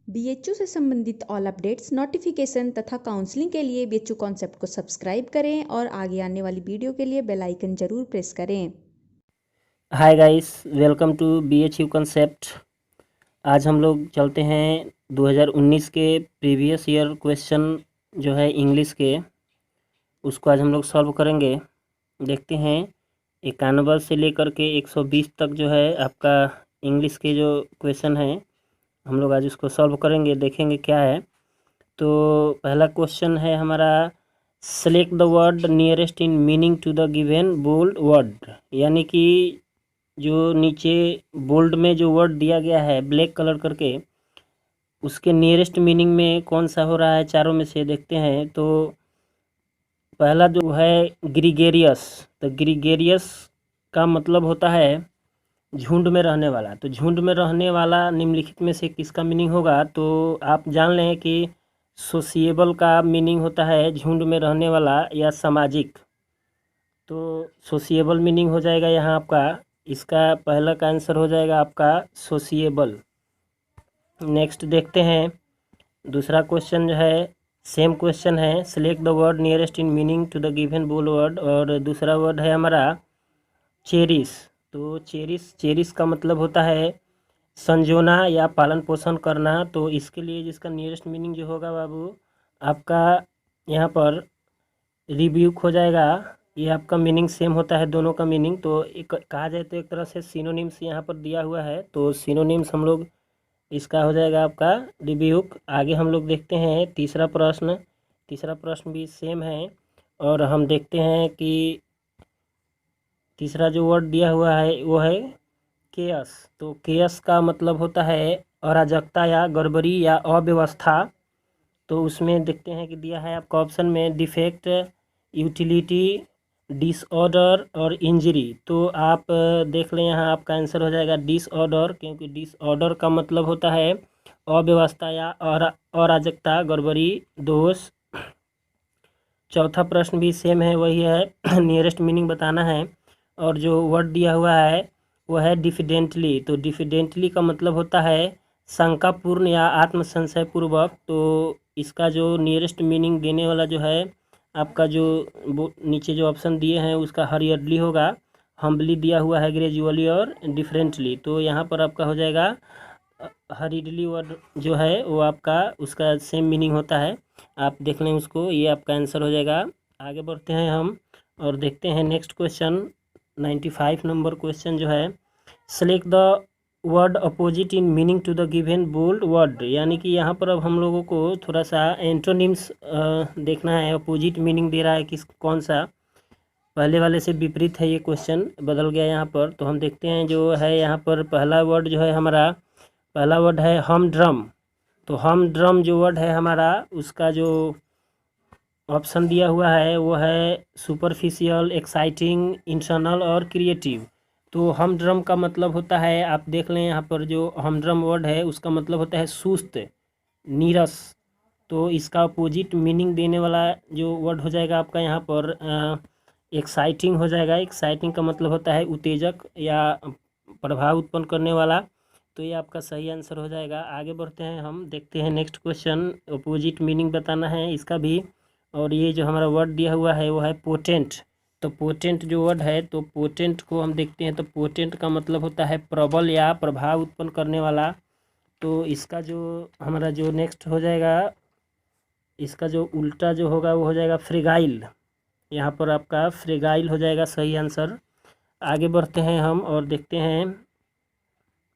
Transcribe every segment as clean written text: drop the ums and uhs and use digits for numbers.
BHU से संबंधित all updates, notification तथा काउंसलिंग के लिए बीएचयू कॉन्सेप्ट को सब्सक्राइब करें और आगे आने वाली वीडियो के लिए बेल आइकन जरूर प्रेस करें। Hi guys, welcome to BHU concept. आज हम लोग चलते हैं 2019 के प्रीवियस ईयर क्वेश्चन जो है इंग्लिश के, उसको आज हम लोग सॉल्व करेंगे। देखते हैं 91 से लेकर के 120 तक जो है आपका इंग्लिश के जो क्वेश्चन हैं, हम लोग आज उसको सॉल्व करेंगे, देखेंगे क्या है। तो पहला क्वेश्चन है हमारा, select the word nearest in meaning to the given bold word. यानी कि जो नीचे बोल्ड में जो वर्ड दिया गया है ब्लैक कलर करके, उसके नियरेस्ट मीनिंग में कौन सा हो रहा है, चारों में से देखते हैं। तो पहला जो है ग्रीगेरियस, तो ग्रीगेरियस का मतलब होता है झुंड में रहने वाला। तो झुंड में रहने वाला निम्नलिखित में से किसका मीनिंग होगा? तो आप जान लें कि सोशिएबल का मीनिंग होता है झुंड में रहने वाला या सामाजिक। तो सोशिएबल मीनिंग हो जाएगा यहाँ आपका, इसका पहला का आंसर हो जाएगा आपका सोशिएबल। नेक्स्ट देखते हैं, दूसरा क्वेश्चन जो है सेम क्वेश्चन है, select the word nearest in meaning to the given bold word, और दूसरा वर्ड है हमारा चेरिश। तो चेरिश का मतलब होता है संजोना या पालन पोषण करना। तो इसके लिए जिसका नियरेस्ट मीनिंग जो होगा बाबू आपका यहाँ पर रिब्यूक हो जाएगा। ये आपका मीनिंग सेम होता है दोनों का मीनिंग। तो एक कहा जाए तो एक तरह से सिनोनिम्स यहाँ पर दिया हुआ है, तो सिनोनिम्स हम लोग इसका हो जाएगा आपका रिब्यूक। आगे हम लोग देखते हैं तीसरा प्रश्न भी सेम है, और हम देखते हैं कि तीसरा जो वर्ड दिया हुआ है वो है केयस। तो केयस का मतलब होता है अराजकता या गड़बड़ी या अव्यवस्था। तो उसमें देखते हैं कि दिया है आपका ऑप्शन में डिफेक्ट, यूटिलिटी, डिसऑर्डर और इंजरी। तो आप देख लें यहाँ आपका आंसर हो जाएगा डिसऑर्डर, क्योंकि डिसऑर्डर का मतलब होता है अव्यवस्था या अराजकता, गड़बड़ी, दोष। चौथा प्रश्न भी सेम है, वही है नियरेस्ट मीनिंग बताना है, और जो वर्ड दिया हुआ है वो है डिफिडेंटली। तो डिफिडेंटली का मतलब होता है शंकापूर्ण या आत्मसंशयपूर्वक। तो इसका जो नियरेस्ट मीनिंग देने वाला जो है आपका जो नीचे जो ऑप्शन दिए हैं उसका हरियरली होगा, हम्बली दिया हुआ है ग्रेजुअली और डिफरेंटली। तो यहाँ पर आपका हो जाएगा हरियरली वर्ड जो है वो आपका उसका सेम मीनिंग होता है, आप देख लें उसको, ये आपका आंसर हो जाएगा। आगे बढ़ते हैं हम और देखते हैं नेक्स्ट क्वेश्चन 95 नंबर क्वेश्चन जो है, select the word opposite in meaning to the given bold word. यानी कि यहाँ पर अब हम लोगों को थोड़ा सा एंटोनिम्स देखना है, अपोजिट मीनिंग दे रहा है किस कौन सा, पहले वाले से विपरीत है ये क्वेश्चन, बदल गया यहाँ पर। तो हम देखते हैं जो है यहाँ पर पहला वर्ड जो है हमारा, पहला वर्ड है हम ड्रम। तो हम ड्रम जो वर्ड है हमारा उसका जो ऑप्शन दिया हुआ है वो है सुपरफिशियल, एक्साइटिंग, इंटरनल और क्रिएटिव। तो हम ड्रम का मतलब होता है, आप देख लें यहाँ पर जो हम ड्रम वर्ड है उसका मतलब होता है सुस्त, नीरस। तो इसका अपोजिट मीनिंग देने वाला जो वर्ड हो जाएगा आपका यहाँ पर एक्साइटिंग हो जाएगा। एक्साइटिंग का मतलब होता है उत्तेजक या प्रभाव उत्पन्न करने वाला। तो ये आपका सही आंसर हो जाएगा। आगे बढ़ते हैं हम, देखते हैं नेक्स्ट क्वेश्चन, अपोजिट मीनिंग बताना है इसका भी। और ये जो हमारा वर्ड दिया हुआ है वो है पोटेंट। तो पोटेंट जो वर्ड है, तो पोटेंट को हम देखते हैं, तो पोटेंट का मतलब होता है प्रबल या प्रभाव उत्पन्न करने वाला। तो इसका जो हमारा जो नेक्स्ट हो जाएगा, इसका जो उल्टा जो होगा वो हो जाएगा फ्रेगाइल। यहाँ पर आपका फ्रेगाइल हो जाएगा सही आंसर। आगे बढ़ते हैं हम और देखते हैं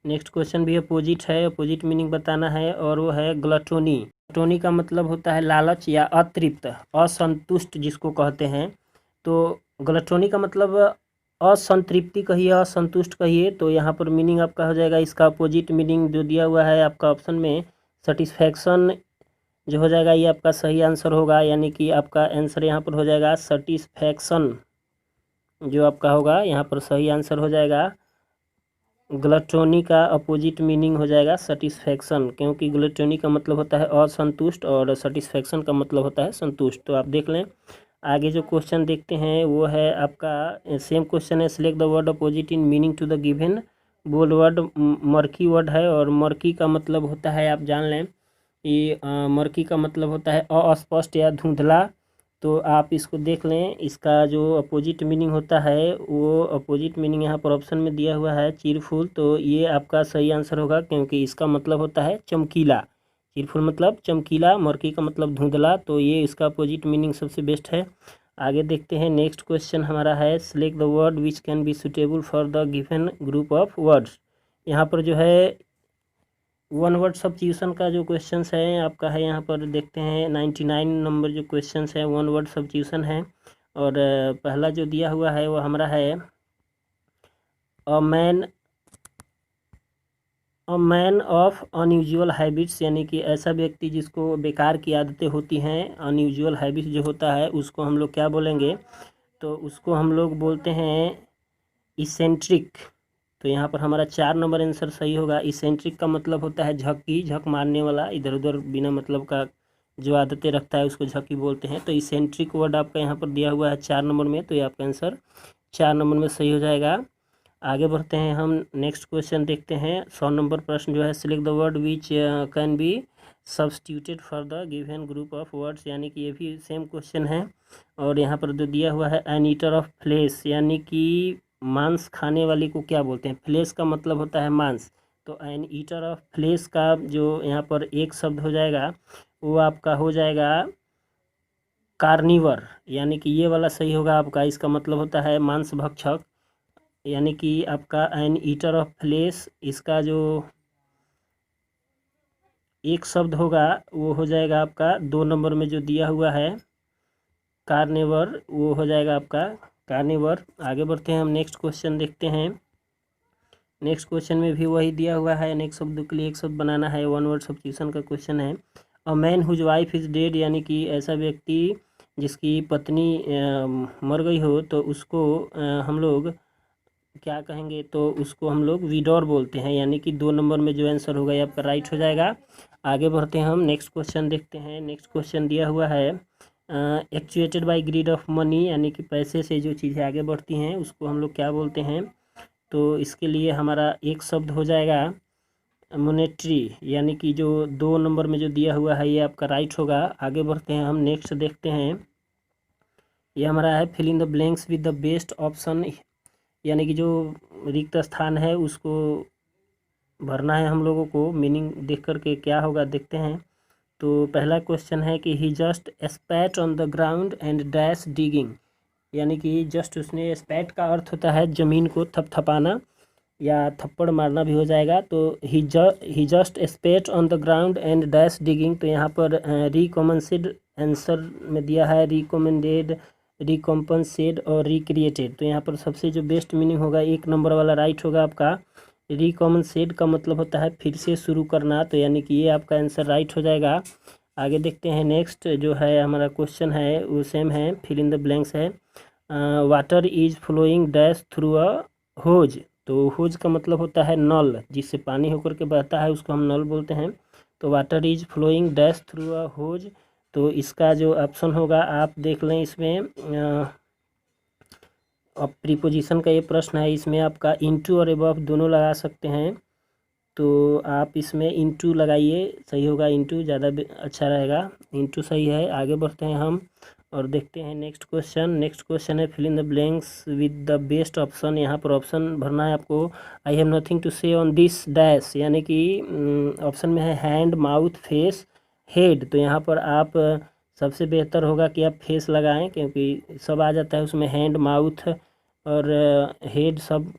नेक्स्ट क्वेश्चन भी अपोजिट है, अपोजिट मीनिंग बताना है, और वो है ग्लटोनी। ग्लटोनी का मतलब होता है लालच या अतृप्त, असंतुष्ट जिसको कहते हैं। तो ग्लटोनी का मतलब असंतृप्ति कहिए, असंतुष्ट कहिए। तो यहाँ पर मीनिंग आपका हो जाएगा, इसका अपोजिट मीनिंग जो दिया हुआ है आपका ऑप्शन में सेटिस्फैक्शन जो हो जाएगा, ये आपका सही आंसर होगा। यानी कि आपका आंसर यहाँ पर हो जाएगा सेटिस्फैक्शन, जो आपका होगा यहाँ पर सही आंसर हो जाएगा। ग्लटोनी का अपोजिट मीनिंग हो जाएगा सेटिस्फैक्शन, क्योंकि ग्लटोनी का मतलब होता है असंतुष्ट और सेटिस्फैक्शन का मतलब होता है संतुष्ट। तो आप देख लें। आगे जो क्वेश्चन देखते हैं वो है आपका सेम क्वेश्चन है, select the word opposite in meaning to the given bold word. Murky word है, और मर्की का मतलब होता है आप जान लें ये मर्की का मतलब होता है अस्पष्ट या धुंधला। तो आप इसको देख लें, इसका जो अपोजिट मीनिंग होता है वो अपोजिट मीनिंग यहाँ पर ऑप्शन में दिया हुआ है चीरफुल। तो ये आपका सही आंसर होगा, क्योंकि इसका मतलब होता है चमकीला। चीरफुल मतलब चमकीला, मर्की का मतलब धुंधला, तो ये इसका अपोजिट मीनिंग सबसे बेस्ट है। आगे देखते हैं, नेक्स्ट क्वेश्चन हमारा है select the word which can be suitable for the given group of words. यहाँ पर जो है वन वर्ड सब्स्टिट्यूशन का जो क्वेश्चन है आपका है, यहाँ पर देखते हैं 99 नंबर जो क्वेश्चन है वन वर्ड सब्स्टिट्यूशन है। और पहला जो दिया हुआ है वो हमारा है a man of unusual habits, यानी कि ऐसा व्यक्ति जिसको बेकार की आदतें होती हैं। अनयूजुअल हैबिट्स जो होता है उसको हम लोग क्या बोलेंगे, तो उसको हम लोग बोलते हैं इसेंट्रिक। तो यहाँ पर हमारा 4 नंबर आंसर सही होगा। इसेंट्रिक का मतलब होता है झक्की, झक मारने वाला, इधर उधर बिना मतलब का जो आदतें रखता है उसको झक्की बोलते हैं। तो इसेंट्रिक वर्ड आपका यहाँ पर दिया हुआ है 4 नंबर में, तो ये आपका आंसर 4 नंबर में सही हो जाएगा। आगे बढ़ते हैं हम, नेक्स्ट क्वेश्चन देखते हैं। 100 नंबर प्रश्न जो है select the word which can be substituted for the given group of words, यानी कि ये भी सेम क्वेश्चन है। और यहाँ पर जो दिया हुआ है एन ईटर ऑफ फ्लेश, यानी कि मांस खाने वाले को क्या बोलते हैं। फ्लेश का मतलब होता है मांस, तो एन ईटर ऑफ फ्लेश का जो यहाँ पर एक शब्द हो जाएगा वो आपका हो जाएगा कार्निवर, यानी कि ये वाला सही होगा आपका। इसका मतलब होता है मांस भक्षक, यानी कि आपका एन ईटर ऑफ फ्लेश, इसका जो एक शब्द होगा वो हो जाएगा आपका 2 नंबर में जो दिया हुआ है कार्निवर, वो हो जाएगा आपका कार्निवर। आगे बढ़ते हैं हम, नेक्स्ट क्वेश्चन देखते हैं। नेक्स्ट क्वेश्चन में भी वही दिया हुआ है, अनेक शब्दों के लिए एक शब्द बनाना है, वन वर्ड सब्स्टिट्यूशन का क्वेश्चन है। A man whose wife is dead, यानी कि ऐसा व्यक्ति जिसकी पत्नी मर गई हो तो उसको हम लोग क्या कहेंगे, तो उसको हम लोग विडोर बोलते हैं, यानी कि 2 नंबर में जो आंसर होगा ये आपका राइट हो जाएगा। आगे बढ़ते हैं हम, नेक्स्ट क्वेश्चन देखते हैं। नेक्स्ट क्वेश्चन दिया हुआ है actuated by greed of money, यानी कि पैसे से जो चीज़ें आगे बढ़ती हैं उसको हम लोग क्या बोलते हैं। तो इसके लिए हमारा एक शब्द हो जाएगा मोनेटरी, यानी कि जो 2 नंबर में जो दिया हुआ है ये आपका राइट होगा। आगे बढ़ते हैं हम, नेक्स्ट देखते हैं। ये हमारा है fill in the blanks with the best option, यानी कि जो रिक्त स्थान है उसको भरना है हम लोगों को। मीनिंग देख करके क्या होगा देखते हैं। तो पहला क्वेश्चन है कि he just spat on the ground and dash digging, यानी कि जस्ट उसने स्पैट का अर्थ होता है ज़मीन को थपथपाना या थप्पड़ मारना भी हो जाएगा। तो he just spat on the ground and dash digging, तो यहाँ पर रिकमेंडेड आंसर में दिया है रिकमेंडेड, रिकम्पनसेड और रिक्रिएटेड। तो यहाँ पर सबसे जो बेस्ट मीनिंग होगा 1 नंबर वाला राइट होगा आपका। रिकमेंडेड का मतलब होता है फिर से शुरू करना, तो यानी कि ये आपका आंसर राइट हो जाएगा। आगे देखते हैं, नेक्स्ट जो है हमारा क्वेश्चन है वो सेम है, फिल इन द ब्लैंक्स है। Water is flowing dash through a hose, तो होज का मतलब होता है नल, जिससे पानी होकर के बहता है उसको हम नल बोलते हैं। तो water is flowing dash through a hose, तो इसका जो ऑप्शन होगा आप देख लें इसमें। अब प्रीपोजिशन का ये प्रश्न है, इसमें आपका इनटू और अबव दोनों लगा सकते हैं, तो आप इसमें इनटू लगाइए, सही होगा। इनटू ज़्यादा अच्छा रहेगा, इनटू सही है। आगे बढ़ते हैं हम और देखते हैं नेक्स्ट क्वेश्चन। नेक्स्ट क्वेश्चन है fill in the blanks with the best option, यहाँ पर ऑप्शन भरना है आपको। I have nothing to say on this dash, यानी कि ऑप्शन में है हैंड, माउथ, फेस, हेड। तो यहाँ पर आप सबसे बेहतर होगा कि आप फेस लगाएं, क्योंकि सब आ जाता है उसमें, हैंड, माउथ और हेड सब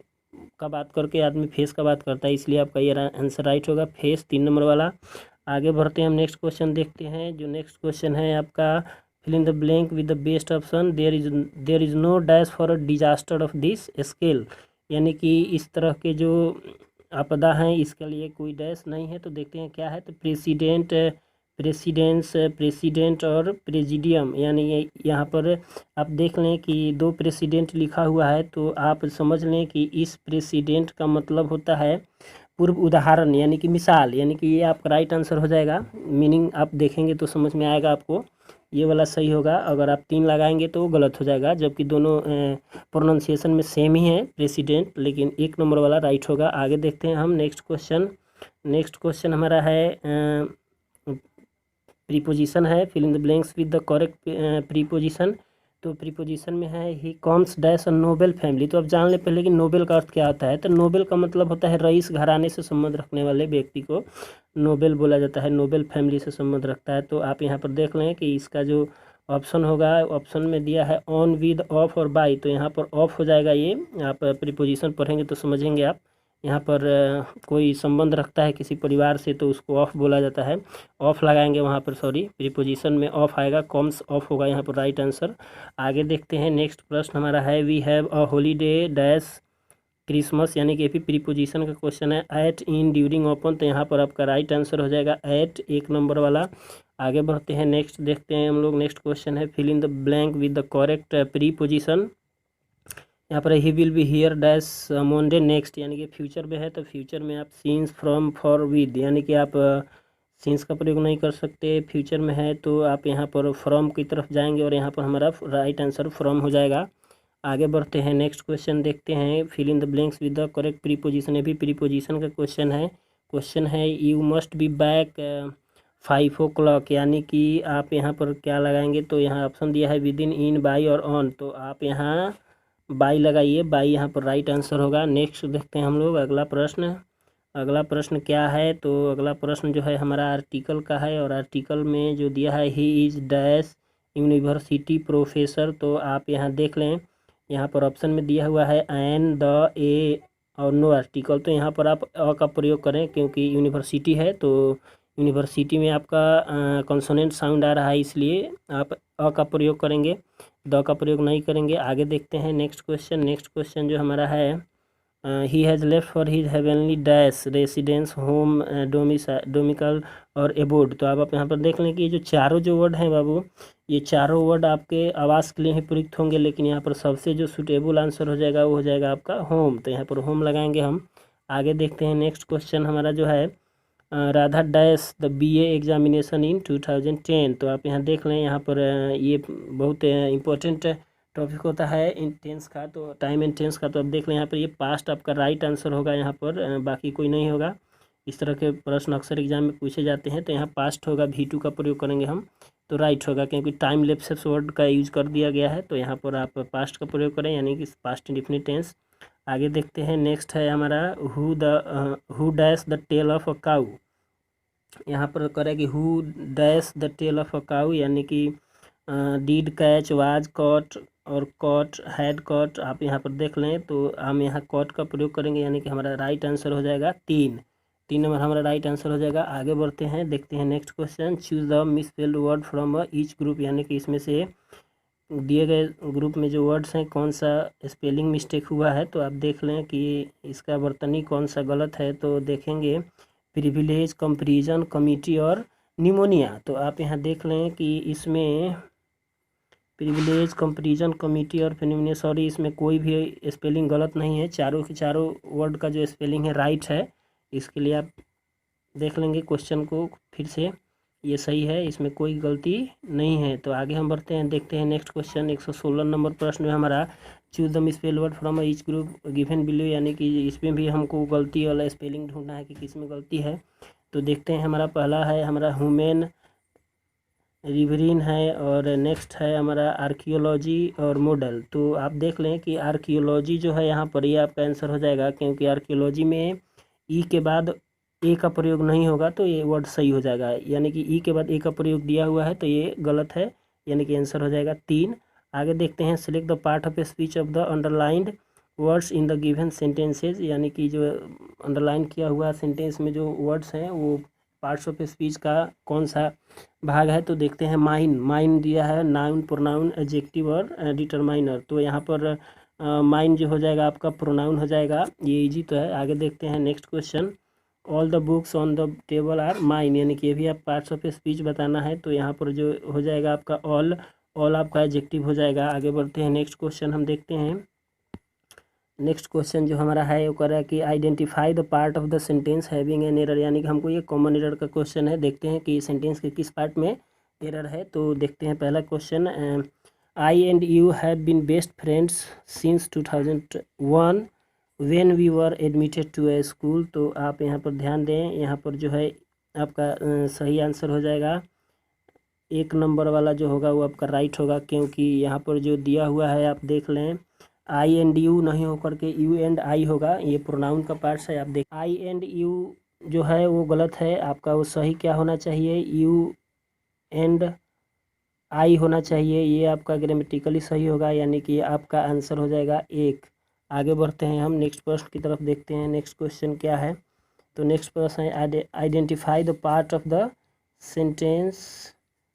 का बात करके आदमी फेस का बात करता है, इसलिए आपका ये आंसर राइट होगा, फेस 3 नंबर वाला। आगे बढ़ते हैं हम, नेक्स्ट क्वेश्चन देखते हैं। जो नेक्स्ट क्वेश्चन है आपका fill in the blank with the best option, there is no dash for a disaster of this scale, यानी कि इस तरह के जो आपदा हैं इसके लिए कोई डैश नहीं है। तो देखते हैं क्या है, तो प्रेसिडेंट और प्रेसिडियम, यानी यहाँ पर आप देख लें कि 2 प्रेसिडेंट लिखा हुआ है, तो आप समझ लें कि इस प्रेसिडेंट का मतलब होता है पूर्व उदाहरण, यानी कि मिसाल, यानी कि ये आपका राइट आंसर हो जाएगा। मीनिंग आप देखेंगे तो समझ में आएगा आपको, ये वाला सही होगा। अगर आप 3 लगाएंगे तो गलत हो जाएगा, जबकि दोनों प्रोनाउंसिएशन में सेम ही है प्रेसिडेंट, लेकिन 1 नंबर वाला राइट होगा। आगे देखते हैं हम नेक्स्ट क्वेश्चन। नेक्स्ट क्वेश्चन हमारा है प्रीपोजिशन है, fill in the blanks with the correct preposition. तो प्रीपोजिशन में है he comes dash a noble family. तो अब जान ले पहले कि नोबेल का अर्थ क्या होता है। तो नोबेल का मतलब होता है रईस घराने से संबंध रखने वाले व्यक्ति को नोबेल बोला जाता है, नोबेल फैमिली से संबंध रखता है। तो आप यहाँ पर देख लें कि इसका जो ऑप्शन होगा, ऑप्शन में दिया है ऑन, विद, ऑफ और बाय। तो यहाँ पर ऑफ हो जाएगा ये, आप प्रीपोजिशन पढ़ेंगे तो समझेंगे आप। यहाँ पर कोई संबंध रखता है किसी परिवार से तो उसको ऑफ बोला जाता है, ऑफ लगाएंगे वहाँ पर, सॉरी प्रीपोजिशन में ऑफ आएगा, कॉम्स ऑफ होगा यहाँ पर राइट आंसर। आगे देखते हैं नेक्स्ट प्रश्न हमारा है we have a holiday dash Christmas, यानी कि प्रीपोजिशन का क्वेश्चन है एट, इन, ड्यूरिंग, ओपन। तो यहाँ पर आपका राइट आंसर हो जाएगा एट, एक नंबर वाला। आगे बढ़ते हैं, नेक्स्ट देखते हैं हम लोग। नेक्स्ट क्वेश्चन है fill in the blank with the correct preposition. यहाँ पर he will be here dash Monday next, यानी कि फ्यूचर में है तो फ्यूचर में आप सीन्स, फ्रॉम, फॉर, विद, यानी कि आप सीन्स का प्रयोग नहीं कर सकते। फ्यूचर में है तो आप यहाँ पर फ्रॉम की तरफ जाएंगे और यहाँ पर हमारा राइट आंसर फ्रॉम हो जाएगा। आगे बढ़ते हैं, नेक्स्ट क्वेश्चन देखते हैं fill in the blanks with the correct preposition. ये भी प्रीपोजिशन का क्वेश्चन है you must be back 5 o'clock, यानी कि आप यहाँ पर क्या लगाएंगे। तो यहाँ ऑप्शन दिया है विद इन, बाई और ऑन। तो आप यहाँ बाई लगाइए, बाई यहाँ पर राइट आंसर होगा। नेक्स्ट देखते हैं हम लोग अगला प्रश्न क्या है। तो अगला प्रश्न जो है हमारा आर्टिकल का है, और आर्टिकल में जो दिया है he is dash university professor. तो आप यहाँ देख लें, यहाँ पर ऑप्शन में दिया हुआ है एन, द, ए और नो आर्टिकल। तो यहाँ पर आप अ का प्रयोग करें, क्योंकि यूनिवर्सिटी है तो यूनिवर्सिटी में आपका कॉन्सोनेंट साउंड आ रहा है, इसलिए आप अ का प्रयोग करेंगे, द का प्रयोग नहीं करेंगे। आगे देखते हैं नेक्स्ट क्वेश्चन जो हमारा है he has left for his heavenly dash residence, home, domicile और एबोर्ड। तो आप यहाँ पर देख लें कि ये जो चारों जो वर्ड हैं बाबू, ये चारों वर्ड आपके आवास के लिए ही प्रयुक्त होंगे, लेकिन यहाँ पर सबसे जो सूटेबल आंसर हो जाएगा वो हो जाएगा आपका होम। तो यहाँ पर होम लगाएंगे हम। आगे देखते हैं नेक्स्ट क्वेश्चन हमारा जो है Radha dash the BA examination in 2010। तो आप यहाँ देख लें, यहाँ पर ये बहुत इंपॉर्टेंट टॉपिक होता है इन टेंस का, तो टाइम एंड टेंस का। तो आप देख लें यहाँ पर ये पास्ट आपका राइट आंसर होगा, यहाँ पर बाकी कोई नहीं होगा। इस तरह के प्रश्न अक्सर एग्जाम में पूछे जाते हैं। तो यहाँ पास्ट होगा, V2 का प्रयोग करेंगे हम तो राइट होगा, क्योंकि टाइम लेप्सेस वर्ड का यूज कर दिया गया है। तो यहाँ पर आप पास्ट का प्रयोग करें, यानी कि पास्ट इंडेफिनिट टेंस। आगे देखते हैं, नेक्स्ट है हमारा who dash the tail of a cow. यहाँ पर करेगी who dash the tail of a cow, यानी कि डीड, कैच, वाज, कॉट और कॉट, हैड कॉट। आप यहाँ पर देख लें तो हम यहाँ कॉट का प्रयोग करेंगे, यानी कि हमारा राइट आंसर हो जाएगा 3 नंबर हमारा राइट आंसर हो जाएगा। आगे बढ़ते हैं, देखते हैं next question choose the misspelled word from each group, यानी कि इसमें से दिए गए ग्रुप में जो वर्ड्स हैं कौन सा स्पेलिंग मिस्टेक हुआ है। तो आप देख लें कि इसका वर्तनी कौन सा गलत है। तो देखेंगे प्रिविलेज, कंपैरिजन, कमिटी और निमोनिया। तो आप यहाँ देख लें कि इसमें प्रिविलेज, कंपैरिजन, कमिटी और फिनोमिना, सॉरी इसमें कोई भी स्पेलिंग गलत नहीं है, चारों के चारों वर्ड का जो स्पेलिंग है राइट है। इसके लिए आप देख लेंगे क्वेश्चन को फिर से, ये सही है, इसमें कोई गलती नहीं है। तो आगे हम बढ़ते हैं, देखते हैं नेक्स्ट क्वेश्चन 116 नंबर प्रश्न में हमारा choose the misspelled word from each group given below, यानी कि इसमें भी हमको गलती वाला स्पेलिंग ढूंढना है कि किस में गलती है। तो देखते हैं, हमारा पहला है हमारा ह्यूमन, रिवरीन है, और नेक्स्ट है हमारा आर्कियोलॉजी और मॉडल। तो आप देख लें कि आर्कियोलॉजी जो है यहाँ पर ये आपका आंसर हो जाएगा, क्योंकि आर्कियोलॉजी में ई के बाद ए का प्रयोग नहीं होगा, तो ये वर्ड सही हो जाएगा। यानी कि ई के बाद ए का प्रयोग दिया हुआ है तो ये गलत है, यानी कि आंसर हो जाएगा 3। आगे देखते हैं, select the part of a speech of the underlined words in the given sentences, यानी कि जो अंडरलाइन किया हुआ सेंटेंस में जो वर्ड्स हैं वो पार्ट्स ऑफ स्पीच का कौन सा भाग है। तो देखते हैं, माइन दिया है, नाउन, प्रोनाउन, एडजेक्टिव और डिटरमाइनर। तो यहाँ पर माइन जो हो जाएगा आपका प्रोनाउन हो जाएगा, ये इजी तो है। आगे देखते हैं next question, all the books on the table are mine, यानी कि ये भी आप पार्ट्स ऑफ स्पीच बताना है। तो यहाँ पर जो हो जाएगा आपका ऑल आपका एडजेक्टिव हो जाएगा। आगे बढ़ते हैं, नेक्स्ट क्वेश्चन हम देखते हैं। नेक्स्ट क्वेश्चन जो हमारा है वो कर रहा है कि identify the part of the sentence having an error, यानी कि हमको ये कॉमन एरर का क्वेश्चन है। देखते हैं कि सेंटेंस के किस पार्ट में एरर है। तो देखते हैं पहला question, I and you have been best friends since 2001 when we were admitted to a school. तो आप यहाँ पर ध्यान दें, यहाँ पर जो है आपका सही आंसर हो जाएगा 1 नंबर वाला जो होगा वो आपका राइट होगा, क्योंकि यहाँ पर जो दिया हुआ है आप देख लें, आई एंड यू नहीं होकर के यू एंड आई होगा। ये प्रोनाउन का पार्ट्स है, आप देख आई एंड यू जो है वो गलत है आपका। वो सही क्या होना चाहिए, यू एंड आई होना चाहिए। ये आपका ग्रामेटिकली सही होगा, यानी कि आपका आंसर हो जाएगा 1। आगे बढ़ते हैं हम नेक्स्ट प्रश्न की तरफ, देखते हैं नेक्स्ट क्वेश्चन क्या है। तो नेक्स्ट प्रश्न है identify the part of the sentence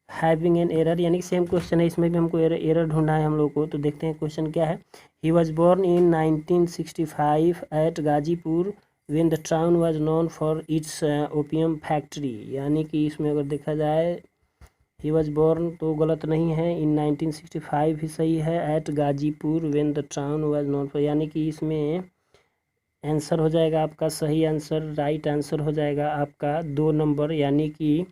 having an error, यानी कि सेम क्वेश्चन है, इसमें भी हमको एरर ढूंढना है हम लोग को। तो देखते हैं क्वेश्चन क्या है। He was born in 1965 at Ghazipur when the town was known for its opium factory, यानी कि इसमें अगर देखा जाए ही वॉज बोर्न तो गलत नहीं है, इन 1965 ही सही है, at Ghazipur when the town was known for, यानी कि इसमें आंसर हो जाएगा आपका सही आंसर, राइट आंसर हो जाएगा आपका 2 नंबर, यानी कि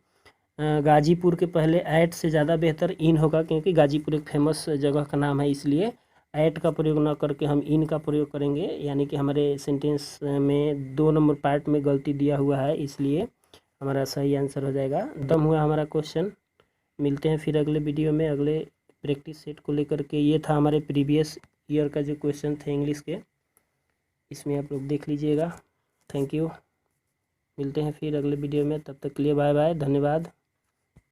गाजीपुर के पहले ऐट से ज़्यादा बेहतर इन होगा, क्योंकि गाजीपुर एक फेमस जगह का नाम है, इसलिए ऐट का प्रयोग ना करके हम इन का प्रयोग करेंगे। यानी कि हमारे सेंटेंस में 2 नंबर पार्ट में गलती दिया हुआ है, इसलिए हमारा सही आंसर हो जाएगा। खत्म हुआ हमारा क्वेश्चन। मिलते हैं फिर अगले वीडियो में अगले प्रैक्टिस सेट को लेकर के। ये था हमारे प्रीवियस ईयर का जो क्वेश्चन थे इंग्लिश के, इसमें आप लोग देख लीजिएगा। Thank you. मिलते हैं फिर अगले वीडियो में, तब तक के लिए बाय बाय, धन्यवाद।